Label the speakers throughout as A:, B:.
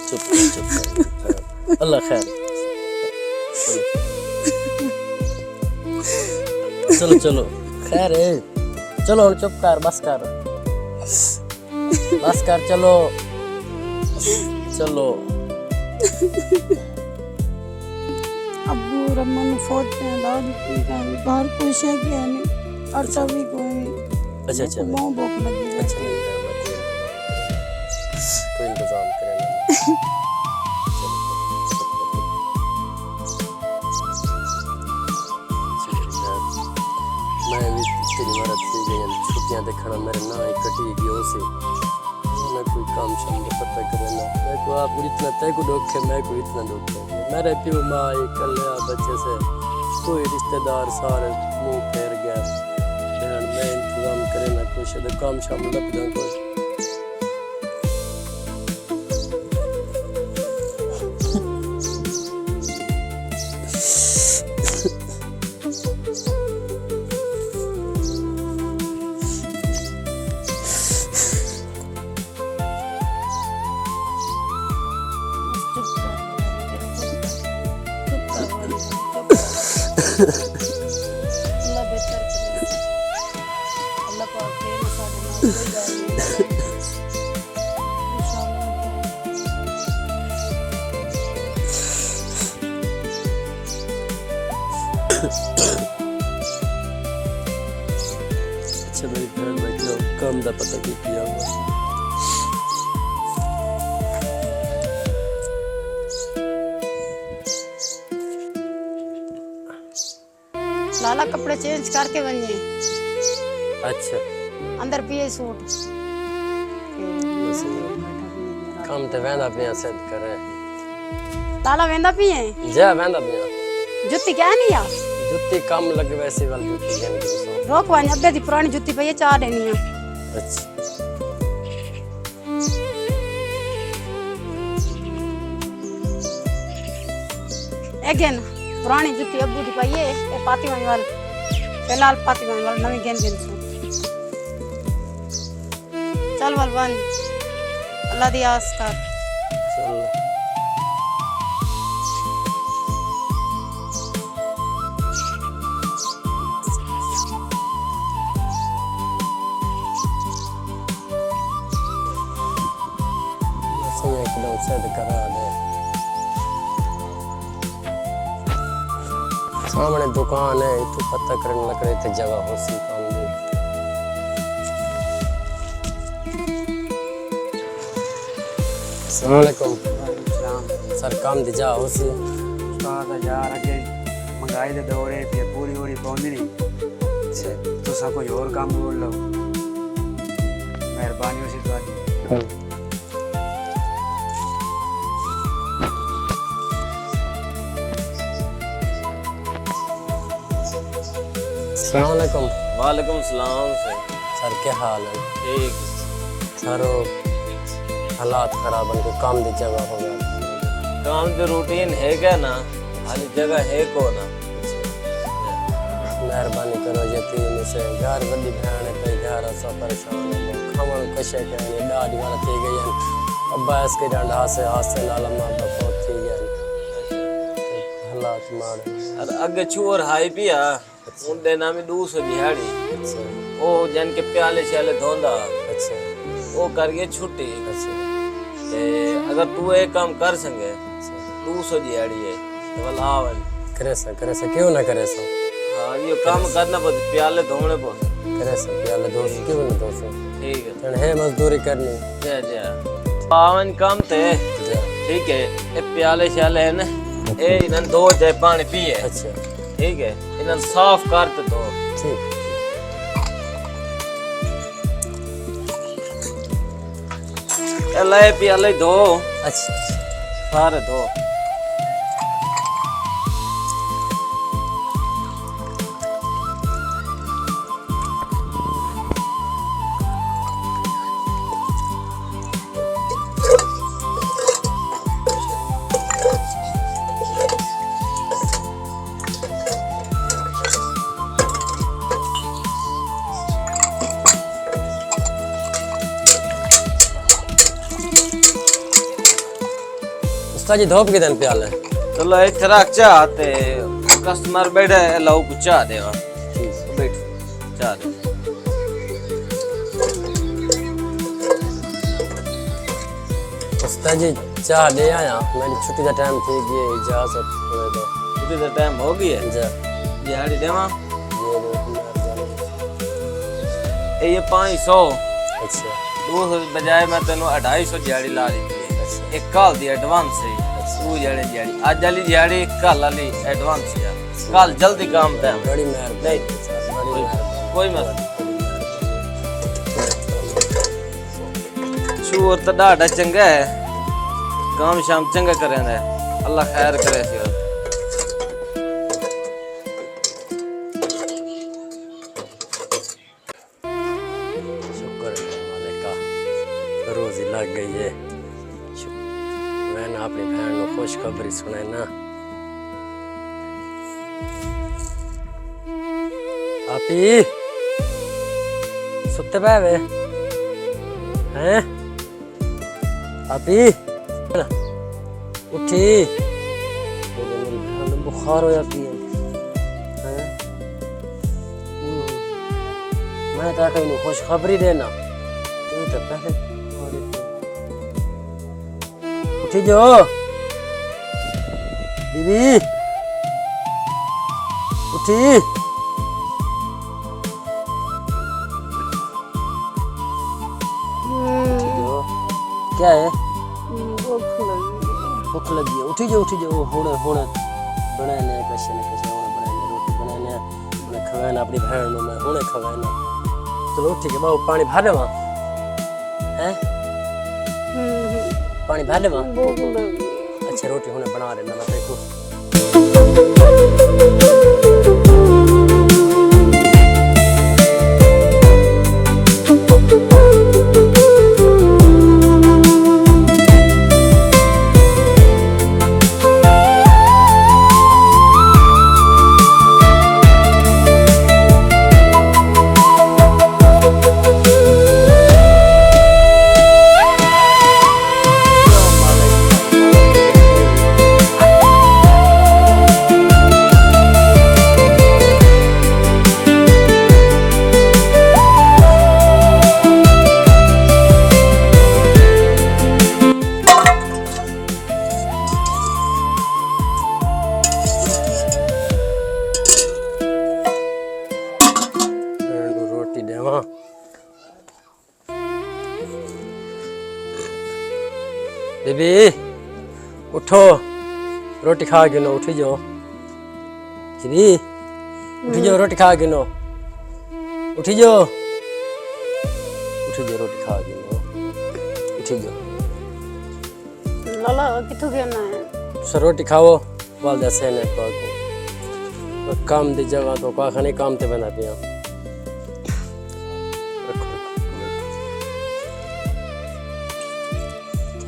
A: चुप चुप अल्लाह खैर चलो चलो खैर है चलो चुप कर बस कर चलो चलो
B: अब्बू रमन फौज में दादी बाहर कोई शे गया नहीं और सभी को
A: अच्छा अच्छा
B: बहुत भूख लगी है
A: अच्छा कोई इंतजाम करें मैं भी तेरी मदद से गई छुट्टियां देखना मेरे ना कटी गई से मैं कोई काम शाम का पता करे ना मैं को आप इतना तय को दुख है मैं को इतना दुख है मेरे पियो माँ कल्या बच्चे से कोई रिश्तेदार सारे मुंह फेर गया बहन मैं इंतजाम करे ना कुछ काम शाम लग जाऊँ कोई
B: अल्लाह बेहतर करे अल्लाह पाक के मसाले
A: अच्छा मेरी बहन बैठो काम का पता की किया हुआ
B: लाला कपड़े चेंज करके बनिए
A: अच्छा
B: अंदर पिए सूट
A: काम तो वेंदा पिया सेट करे
B: लाला वेंदा पिए
A: जा वेंदा पिया
B: जुत्ती क्या नहीं यार
A: जुत्ती कम लगे वैसे वाली जुत्ती है नहीं
B: रोक वानी अब्बे दी पुरानी जुत्ती पे ये चार देनी है
A: अच्छा
B: अगेन पुरानी जुत्ती अब्बू दी पाइए ए पाती वाली वाल फिलहाल पाती वाली नवी गेंद गेंद सो चल बलवान अल्लाह दी आस कर
A: चलो सही एकदम सेट करा दे सामने दुकान है तो पता करने लग रहे थे जगह हो सी काम दे अस्सलाम वालेकुम सर काम दी जा हो सी
C: यार अगे महंगाई के दौरे पे पूरी पूरी पौंदी नहीं तो सब कोई और काम बोल लो मेहरबानी हो सी तुम्हारी
A: अस्सलाम वालेकुम
D: वालेकुम सलाम
A: सर क्या हाल है
D: ठीक
A: सर हालात खराब है काम दी जगह हो गया
D: काम की रूटीन है क्या ना खाली जगह है को ना
A: मेहरबानी करो यतीम से घर वॾी भेण पे घर असां परेशान खावण कशे कयानी ॾाढी वार थी गई आहिनि अब्बा इसके डांडा से हादसे नाल मां बाप थी गया हालात माड़े
D: और अगे चूर हाई पिया उनके नाम 200 दिहाड़ी
A: अच्छा
D: वो जन के प्याले श्याले धोंदा
A: अच्छा
D: वो करके छुट्टी
A: अच्छा
D: ते अगर तू एक काम कर संगे 200 दिहाड़ी है तो बोल आवन
A: करे सा क्यों ना करे सा
D: हाँ ये काम करना पड़े प्याले धोने पड़े
A: करे सा प्याले दोस्त क्यों ना दोस्त
D: ठीक है
A: तन है मजदूरी करनी
D: जा जा आवन काम ते
A: जा
D: ठीक है ये प्याले श्याले है ना ए इन्हन दो जाए पानी पिए
A: अच्छा
D: ठीक है इन्हन साफ कर तो दो
A: ठीक
D: ले प्याले दो
A: अच्छा
D: सारे दो
A: उस्ताद जी धोप के दिन प्याल है
D: चलो इथे रख चाह ते कस्टमर बैठे लाओ कुछ चाह देवा बैठ चाह दे
A: उस्ताद जी चाह ले आया मेरी छुट्टी का टाइम थी गया इजाजत दो
D: छुट्टी का टाइम हो गया है
A: जा
D: दिहाड़ी देवा
A: ये लो
D: ये 500
A: अच्छा
D: 200 बजाय मैं तेन 250 दिहाड़ी ला दी थी एक काल दी एडवांस है तू दिहाड़ी आज वाली दिहाड़ी कल वाली एडवांस है कल जल्दी काम था
A: बड़ी मेहरबानी
D: कोई मत शूर तो डाढ़ा चंगा है काम शाम चंगा करें अल्लाह खैर करे सी
A: शुक्र है मालिक का रोजी लग गई है मैंने अपनी बहन को खुशखबरी सुनाई ना आपी सुते पे वे हैं आपी उठी बुखार हो जाती है मैं तो कहीं खुशखबरी देना ये तो पहले उठी जो बीबी उठी क्या है भूख लगी है उठी जो हुणे हुणे बनाने कैसे न कैसे हुणे बनाने रोटी बनाने हुणे खवाना अपनी बहन नो मैं हुणे खवाना चलो ठीक है बाबू पानी भर लेवा हैं पानी भर लेवा अच्छा रोटी हुणे बना लेना मैं देखो बेबी उठो रोटी खा गिनो उठी जाओ बेबी उठी जाओ रोटी खा गिनो उठी जाओ रोटी खा गिनो उठी जाओ
B: लाला किथों गया है
A: सर रोटी खाओ वाल जैसे ने को काम दी जगह तो का खाने काम ते बना पिया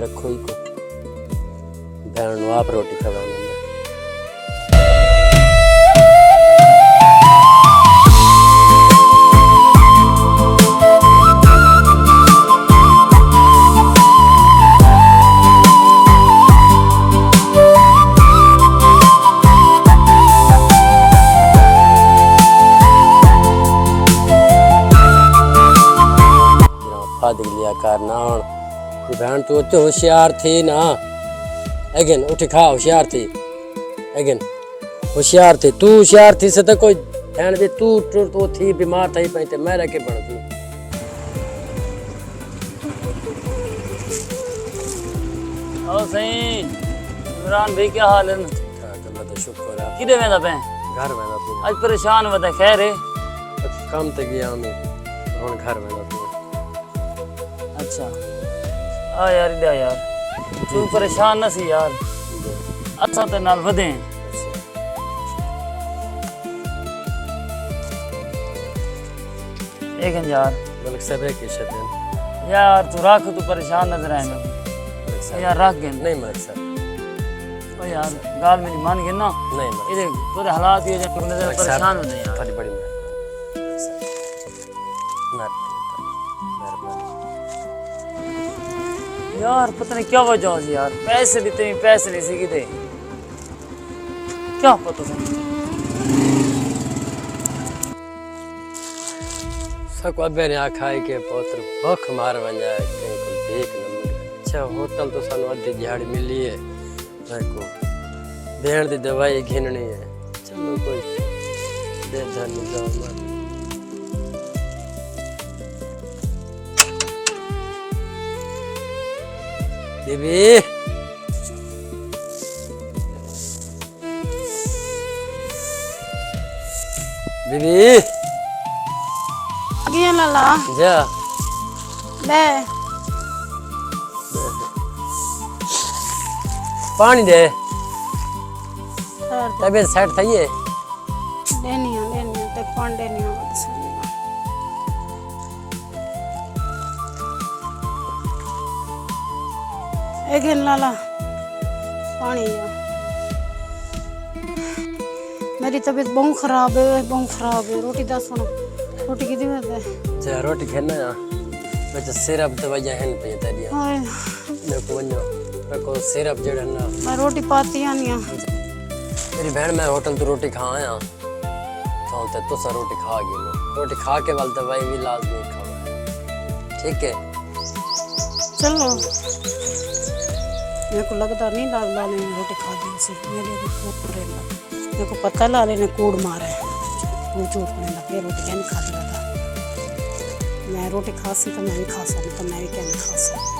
A: रखो ही को बहन आप रोटी खवाने में लिया करना बहन तू तो होशियार थी ना अगेन उठ खा होशियार थी अगेन होशियार थी तू होशियार थी से तो कोई बहन भी तू तो थी बीमार थी पे मैं रह के बन थी
E: ओ सही इमरान भाई क्या हाल है
A: अल्लाह का शुक्र है
E: किधे वेंदा पे
A: घर में तू
E: आज परेशान बता खैर है
A: काम ते गया मैं हुन घर में तू
E: अच्छा आ यार इधर यार तू परेशान न सी यार अच्छा ते नाल वधे एक यार
A: मलिक साहब के शतन
E: यार तू रख तू परेशान नजर आए मेरे यार रख गए
A: नहीं मलिक साहब
E: ओ यार गाल मेरी मान गए ना
A: नहीं मलिक
E: इधर तोरे हालात ये जो नजर परेशान हो यार
A: बड़ी बड़ी
E: यार पता नहीं क्या वजह थी यार, पैसे देते पैसे नहीं सी किते, क्या पता था।
A: सको अबे ने आखा है कि पुत्र भूख मार वञा कहीं को देख न मिले। अच्छा होटल तो सानू अद्धी दिहाड़ी मिली है, देखो भेण दी दवाई घिननी है, चलो कोई दे धन जाओ। बीबी बीबी
B: अगिया लाला
A: जा
B: ले
A: पानी दे,
B: सर
A: तबीयत सेट थई है।
B: लेनी है ते पान देनी है। अगेन लाला पानी है। मेरी तबीयत बहुत खराब है, रोटी दस सुनो, रोटी की दिवत है।
A: जा रोटी खाना है, बच्चा सिरप दवाइयां हैं पे तेरिया
B: हाय
A: मेरे को वन्नो रखो सिरप जड़ा ना।
B: मैं रोटी पाती आनी है।
A: मेरी बहन मैं होटल तो रोटी खा आया, तो तुसा रोटी खा गए, रोटी खा के वाल दवाई भी लाजमी खाओ, ठीक है?
B: चलो मेरे को लगता नहीं लाला ने रोटी खा दी से, मेरे को कूड़ रहेगा, मेरे को पता लाले ने कूड़ मारा है, वो झूठ बोलने लगे रोटी क्या नहीं खा लिया था। मैं रोटी खासी तो मैं भी खा सकती, तो मैं भी क्या नहीं खा सकती।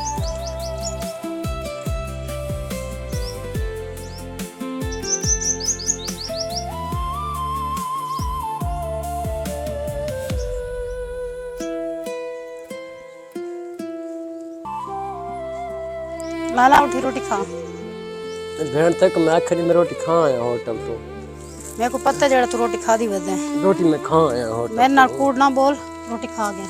B: लाला उठी रोटी खा।
A: बहन तक मैं आखिरी में रोटी खा आया होटल तो,
B: मेरे को पता जड़ा तू रोटी खा दी वजह
A: रोटी में खा आया होटल।
B: मेरे नाल कूड़ ना बोल, रोटी खा गया।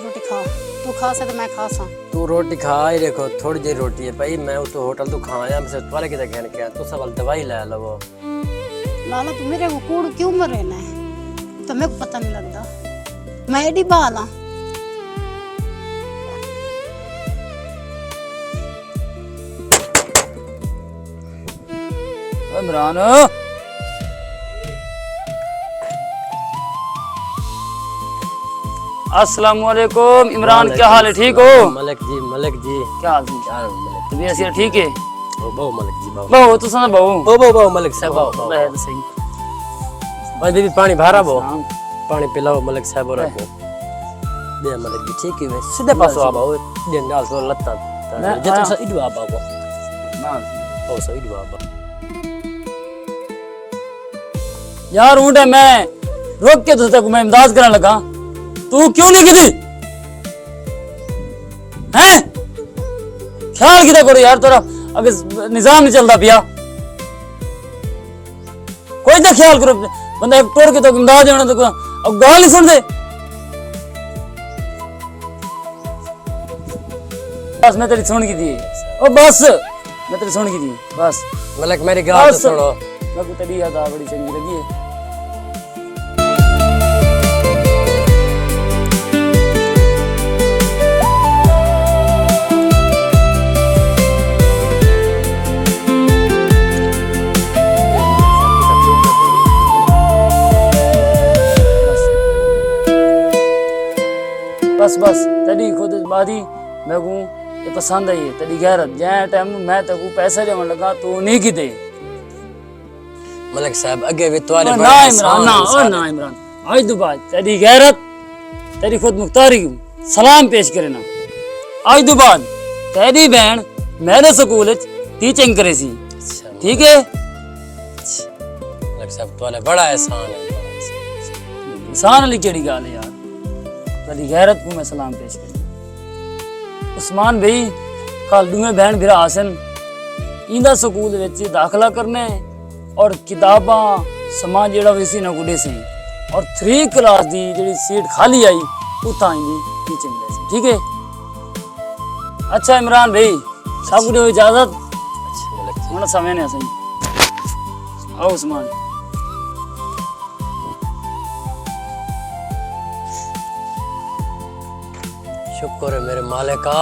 B: रोटी खा, तू खा से तो मैं खा सा।
A: तू रोटी खा ही देखो, थोड़ी जी रोटी है भाई, मैं तो होटल तो खा आया, मैं तुम्हारे किधर कहने क्या तू सवाल दवाई ले लो।
B: लाला तू मेरे को कूड़ क्यों मर रहना है, तो मेरे को पता नहीं लगता, मैं एडी बाला।
E: इमरान अस्सलाम वालेकुम। इमरान क्या हाल है, ठीक हो?
A: मलिक जी
E: क्या हाल है? तबीयत से ठीक है?
A: बहु मलिक जी
E: बहु तो सुना बहु
A: मलिक साहब बहु।
E: है तो सही।
A: भाई दीदी पानी भरा बो, पानी पिलाओ मलिक साहब रखो दे मलिक जी, ठीक है? मैं सीधे पासो आ बाओ दिन डाल तो लत्ता जितना सा इडवा बाओ
E: ना
A: ओ सही इडवा बा।
E: यार ऊँट है, मैं रोक के तुझे मैं इमदाद करने लगा, तू क्यों नहीं गिरी हैं? ख्याल किया करो यार, तेरा अगर निजाम नहीं चलता पिया, कोई तो ख्याल करो। बंदा एक तोड़ के तो इमदाद देना, तो अब गाल नहीं सुन दे। बस मैं तेरी सुन की दी, ओ बस मैं तेरी सुन की दी बस।
A: मलिक मेरी गाल तो सुनो,
E: मैं को तेरी याद बड़ी चंगी लगी है। बस तेरी खुद बादी मैं को ये पसंद आई है, तेरी गैरत। जै टाइम मैं तेको पैसे देवन लगा तू नहीं की दे।
A: मलिक साहब अगे भी तुम्हारे
E: ना इमरान ना इमरान, आज तो बात तेरी गैरत, तेरी खुद मुख्तारी सलाम पेश करे ना। आज तो बाद तेरी बहन मेरे स्कूल टीचिंग करे सी, ठीक है?
A: मलिक साहब तुम्हारे बड़ा एहसान है,
E: इंसान वाली केड़ी गाल है यार, तेरी गैरत को मैं सलाम पेश कर। उस्मान भाई कल दूए बहन भरा आसन इंदा स्कूल विच दाखला करने और किताबां समान जेड़ा वैसी ना गुडे से, और 3 क्लास दी जेड़ी सीट खाली आई उता इंदी टीचिंग ले से, ठीक है? अच्छा इमरान भाई सब कुछ इजाजत होना समय नहीं सही। आओ उस्मान।
A: शुक्र है मेरे मालिका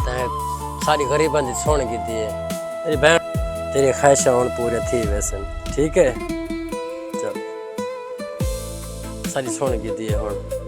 A: तैं सारी गरीबां दी सुन की है तेरी बहन तेरी ख्वाहिशां हुण पूरे थी वैसन ठीक है चल सारी सुन की है हुण